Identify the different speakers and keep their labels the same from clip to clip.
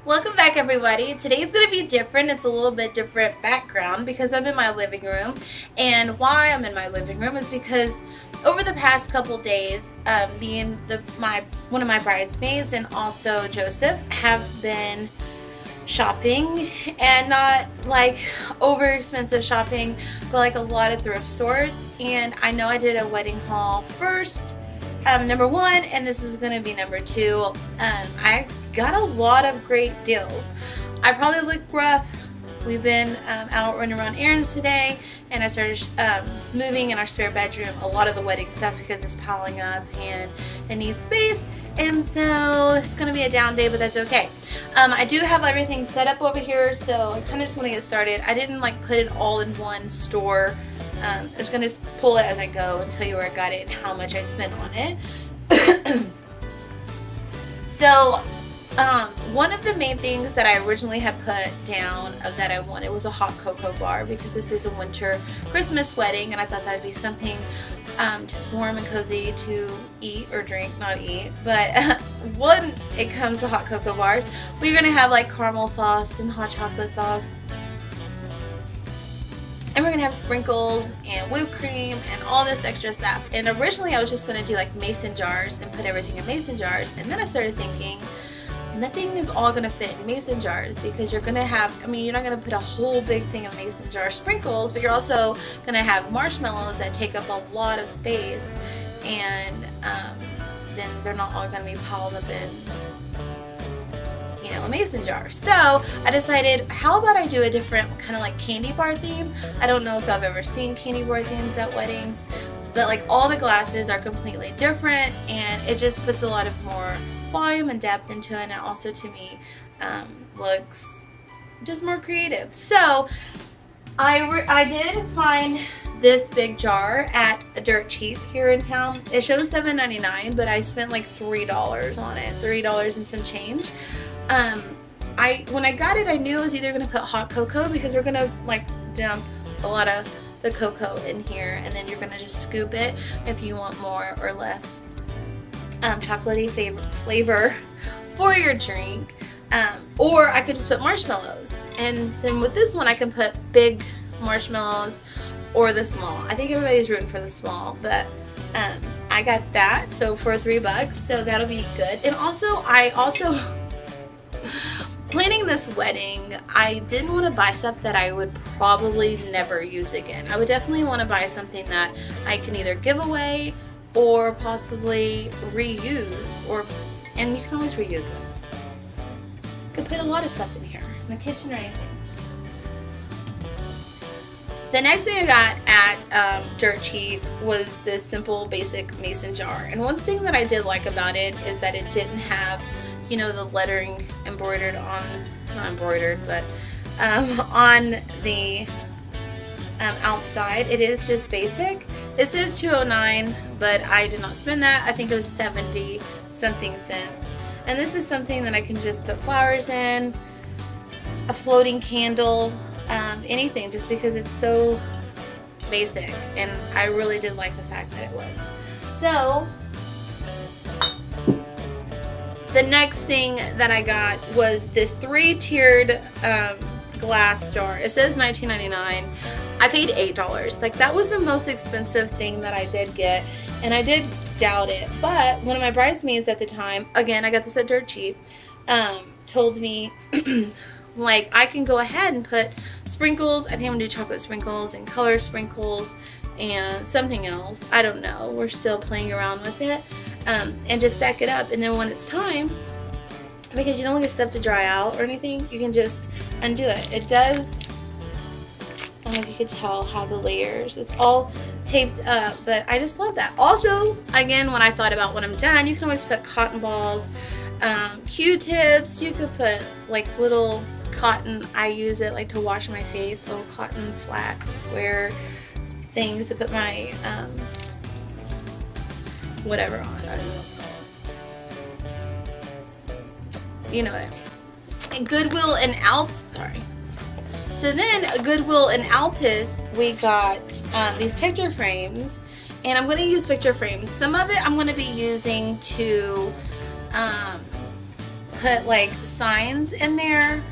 Speaker 1: Welcome back, everybody. Today's going to be different. It's a little bit different background because I'm in my living room. And why I'm in my living room is because over the past couple days, me and one of my bridesmaids and also Joseph have been shopping, and not like over expensive shopping, but like a lot of thrift stores. And I know I did a wedding haul first, number one, and this is going to be number two. I got a lot of great deals. I probably look rough. We've been out running around errands today, and I started moving in our spare bedroom a lot of the wedding stuff because it's piling up and it needs space. And so it's going to be a down day, but that's okay. I do have everything set up over here, so I kind of just want to get started. I didn't like put it all in one store. I'm just going to pull it as I go and tell you where I got it and how much I spent on it. So one of the main things that I originally had put down that I wanted was a hot cocoa bar, because this is a winter Christmas wedding, and I thought that would be something just warm and cozy to eat or drink, not eat. But when it comes to hot cocoa bars, we're going to have like caramel sauce and hot chocolate sauce. And we're going to have sprinkles and whipped cream and all this extra stuff. And originally I was just going to do like mason jars and put everything in mason jars. And then I started thinking, nothing is all going to fit in mason jars, because you're going to have, you're not going to put a whole big thing of mason jar sprinkles, but you're also going to have marshmallows that take up a lot of space. And then they're not all going to be piled up in a mason jar. So I decided, how about I do a different kind of like candy bar theme. I don't know if I've ever seen candy bar themes at weddings, but like all the glasses are completely different, and it just puts a lot of more volume and depth into it, and it also to me looks just more creative. So I did find this big jar at Dirt Cheap here in town. It shows $7.99, but I spent like $3 on it, $3 and some change. When I got it, I knew I was either going to put hot cocoa, because we're going to like dump a lot of the cocoa in here, and then you're going to just scoop it if you want more or less chocolatey flavor for your drink. Or I could just put marshmallows, and then with this one I can put big marshmallows or the small. I think everybody's rooting for the small, but I got that, so for $3, so that'll be good. And also planning this wedding, I didn't want to buy stuff that I would probably never use again. I would definitely want to buy something that I can either give away or possibly reuse, and you can always reuse this. You could put a lot of stuff in here, in the kitchen or anything. The next thing I got at Dirt Cheap was this simple basic mason jar. And one thing that I did like about it is that it didn't have, the lettering embroidered on, not embroidered, but on the outside. It is just basic. It says $2.09, but I did not spend that. I think it was 70 something cents. And this is something that I can just put flowers in, a floating candle, anything, just because it's so basic, and I really did like the fact that it was. So the next thing that I got was this 3-tiered glass jar. It says $19.99. I paid $8. Like, that was the most expensive thing that I did get, and I did doubt it. But one of my bridesmaids at the time, again, I got this at Dirt Cheap, told me like, I can go ahead and put sprinkles. I think I'm gonna do chocolate sprinkles and color sprinkles and something else. I don't know. We're still playing around with it. And just stack it up, and then when it's time, because you don't want your stuff to dry out or anything, you can just undo it. It does, I don't know if you could tell, have the layers. It's all taped up, but I just love that. Also, again, when I thought about when I'm done, you can always put cotton balls, Q-tips. You could put like little cotton, I use it like to wash my face, little cotton flat square things to put my whatever on. I don't know what it's called. You know what I mean. And Goodwill and Sorry. So then Goodwill and Altus, we got these picture frames, and I'm going to use picture frames. Some of it I'm going to be using to put like signs in there,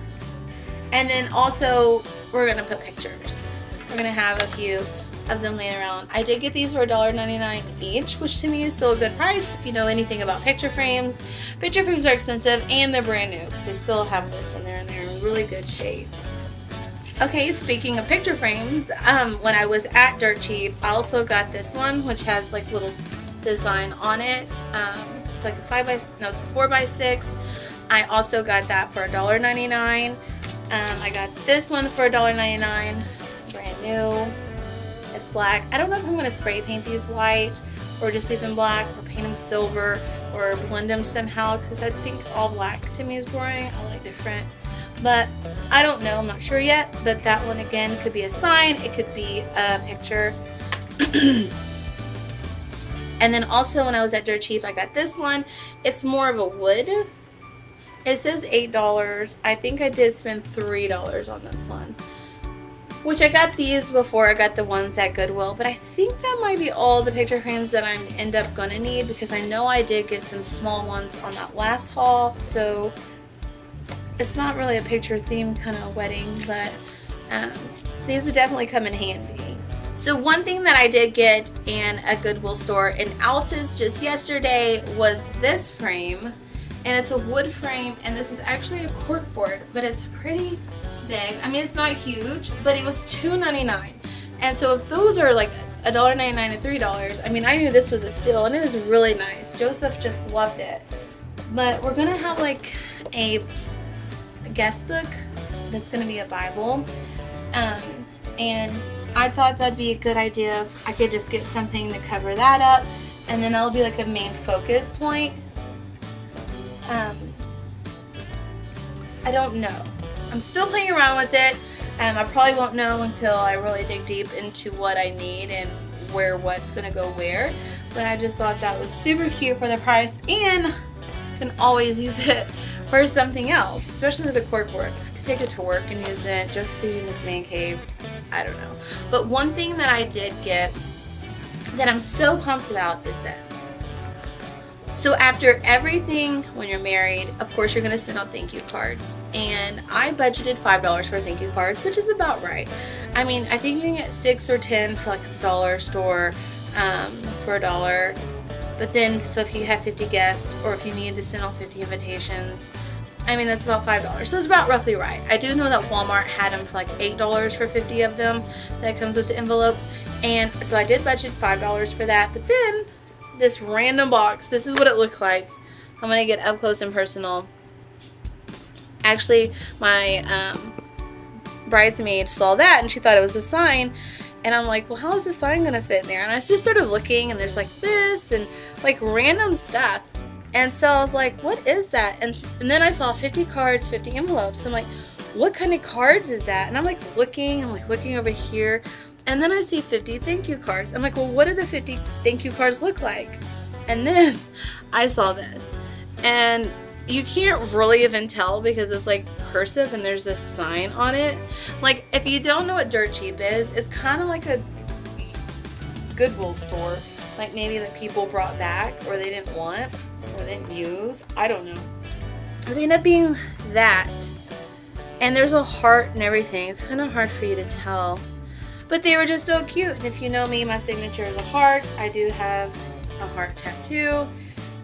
Speaker 1: and then also we're gonna put pictures. We're gonna have a few of them laying around. I did get these for $1.99 each, which to me is still a good price if you know anything about picture frames. Picture frames are expensive and they're brand new because they still have this in there and they're in really good shape. Okay, speaking of picture frames, when I was at Dirt Cheap, I also got this one, which has like little design on it. It's like it's a 4x6. I also got that for $1.99. I got this one for $1.99, brand new. It's black. I don't know if I'm going to spray paint these white or just leave them black or paint them silver or blend them somehow, because I think all black to me is boring. I like different. But I don't know. I'm not sure yet. But that one again could be a sign. It could be a picture. And then also when I was at Dirt Cheap, I got this one. It's more of a wood. It says $8. I think I did spend $3 on this one. Which I got these before I got the ones at Goodwill, but I think that might be all the picture frames that I'm end up gonna need, because I know I did get some small ones on that last haul, so it's not really a picture theme kind of wedding, but these would definitely come in handy. So one thing that I did get in a Goodwill store in Altus just yesterday was this frame, and it's a wood frame, and this is actually a corkboard, but it's pretty big. I mean, it's not huge, but it was $2.99. And so if those are like $1.99 and $3, I mean, I knew this was a steal, and it was really nice. Joseph just loved it. But we're gonna have like a guest book that's gonna be a Bible, and I thought that'd be a good idea if I could just get something to cover that up, and then that'll be like a main focus point. I don't know. I'm still playing around with it. I probably won't know until I really dig deep into what I need and where what's gonna go where. But I just thought that was super cute for the price, and I can always use it for something else, especially with the corkboard. I could take it to work and use it. Just could use this man cave. I don't know. But one thing that I did get that I'm so pumped about is this. So after everything, when you're married, of course you're going to send out thank you cards. And I budgeted $5 for thank you cards, which is about right. I mean, I think you can get 6 or 10 for like the dollar store for $1. But then, so if you have 50 guests, or if you need to send out 50 invitations, I mean, that's about $5. So it's about roughly right. I do know that Walmart had them for like $8 for 50 of them. That comes with the envelope. And so I did budget $5 for that. But then, this random box, this is what it looked like. I'm going to get up close and personal. Actually, my bridesmaid saw that and she thought it was a sign. And I'm like, well, how is the sign going to fit in there? And I just started looking, and there's like this and like random stuff. And so I was like, what is that? And then I saw 50 cards, 50 envelopes. I'm like, what kind of cards is that? And I'm like looking over here. And then I see 50 thank you cards. I'm like, well, what do the 50 thank you cards look like? And then I saw this. And you can't really even tell because it's like cursive and there's this sign on it. Like, if you don't know what Dirt Cheap is, it's kind of like a Goodwill store. Like maybe that people brought back or they didn't want or they didn't use. I don't know. But they end up being that. And there's a heart and everything. It's kind of hard for you to tell. But they were just so cute. And if you know me, my signature is a heart. I do have a heart tattoo.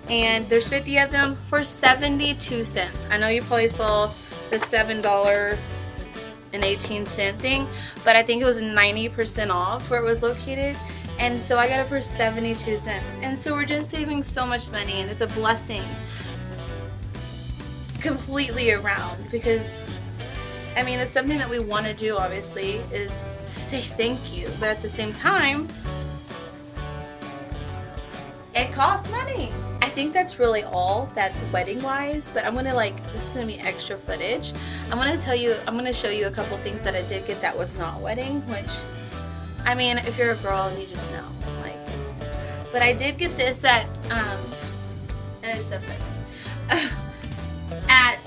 Speaker 1: And there's 50 of them for 72 cents. I know you probably saw the $7.18 thing, but I think it was 90% off where it was located. And so I got it for 72 cents. And so we're just saving so much money, and it's a blessing completely around, because I mean, it's something that we want to do, obviously, is say thank you, but at the same time, it costs money. I think that's really all that's wedding wise, but I'm gonna this is gonna be extra footage. I'm gonna show you a couple things that I did get that was not wedding, which, I mean, if you're a girl, you just know, but I did get this at, and it's upside down, at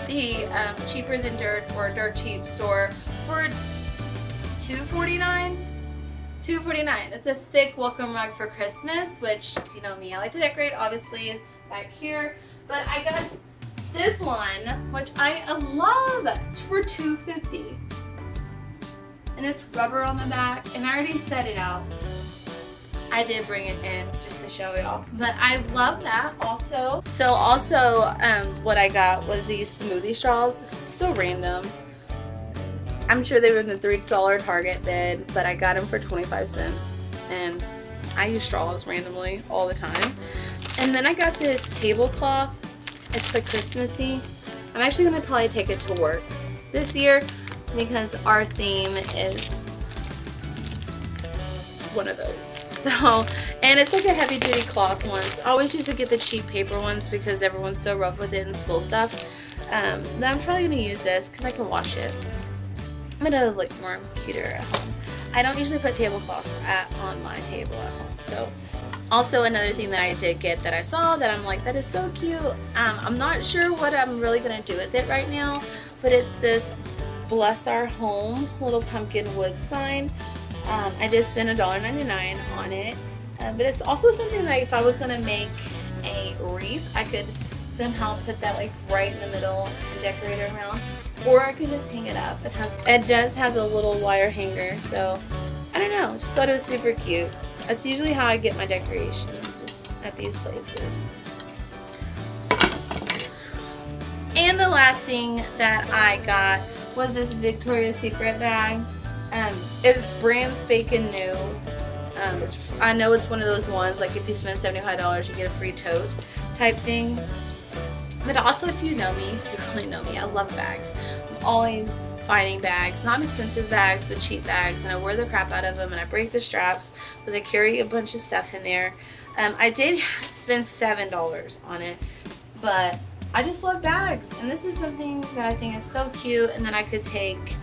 Speaker 1: the Cheaper Than Dirt or Dirt Cheap store for $2.49. $2.49. It's a thick welcome rug for Christmas, which, if you know me, I like to decorate. Obviously, back here. But I got this one, which I love, for $2.50. And it's rubber on the back, and I already set it out. I did bring it in just to show y'all, but I love that also. So also, what I got was these smoothie straws. So random. I'm sure they were in the $3 Target bin, but I got them for 25 cents. And I use straws randomly all the time. And then I got this tablecloth. It's like Christmassy. I'm actually gonna probably take it to work this year because our theme is one of those. So, and it's like a heavy duty cloth one. I always used to get the cheap paper ones because everyone's so rough with it and spill stuff. But I'm probably going to use this because I can wash it. I'm going to look more cuter at home. I don't usually put tablecloths on my table at home. So, also another thing that I did get that I saw that I'm like, that is so cute. I'm not sure what I'm really going to do with it right now, but it's this Bless Our Home little pumpkin wood sign. I did spend $1.99 on it, but it's also something that if I was going to make a wreath, I could somehow put that like right in the middle and decorate it around, or I could just hang it up. It does have the little wire hanger, so I don't know, just thought it was super cute. That's usually how I get my decorations, is at these places. And the last thing that I got was this Victoria's Secret bag. It's brand spanking new. I know it's one of those ones, like if you spend $75, you get a free tote type thing. But also, if you know me, if you really know me, I love bags. I'm always finding bags, not expensive bags, but cheap bags, and I wear the crap out of them, and I break the straps because I carry a bunch of stuff in there. I did spend $7 on it, but I just love bags, and this is something that I think is so cute, and that I could take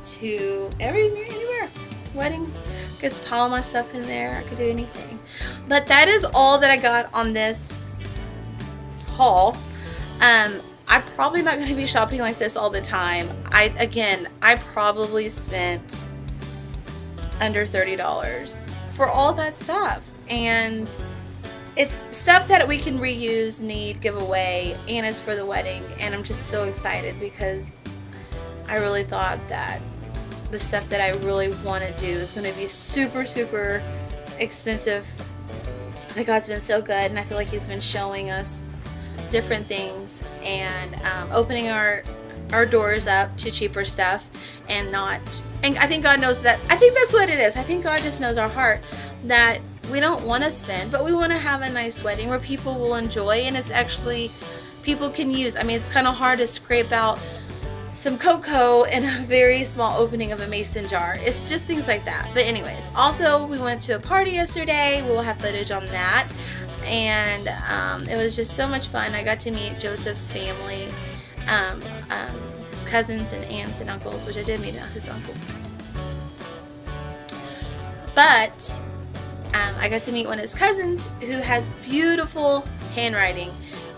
Speaker 1: to anywhere. Wedding, I could pile my stuff in there. I could do anything. But that is all that I got on this haul. I'm probably not going to be shopping like this all the time. I probably spent under $30 for all that stuff, and it's stuff that we can reuse, need, give away, and it's for the wedding. And I'm just so excited because I really thought that the stuff that I really want to do is going to be super, super expensive. But God's been so good, and I feel like He's been showing us different things and opening our doors up to cheaper stuff, and I think God knows that. I think that's what it is. I think God just knows our heart, that we don't want to spend, but we want to have a nice wedding where people will enjoy, and it's actually people can use. I mean, it's kind of hard to scrape out some cocoa in a very small opening of a mason jar. It's just things like that. But anyways, also we went to a party yesterday. We'll have footage on that. And it was just so much fun. I got to meet Joseph's family, his cousins and aunts and uncles, which I did meet his uncle. But I got to meet one of his cousins who has beautiful handwriting,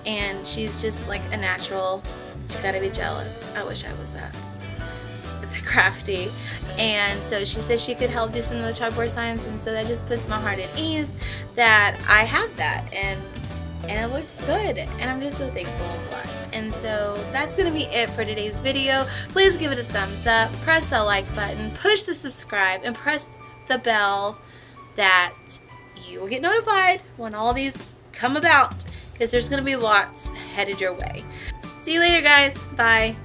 Speaker 1: and she's just like a natural. She's gotta be jealous. I wish I was that crafty. And so she said she could help do some of the chalkboard signs, and so that just puts my heart at ease that I have that, and it looks good, and I'm just so thankful and blessed. And so that's gonna be it for today's video. Please give it a thumbs up, press the like button, push the subscribe, and press the bell that you will get notified when all these come about, because there's gonna be lots headed your way. See you later, guys. Bye.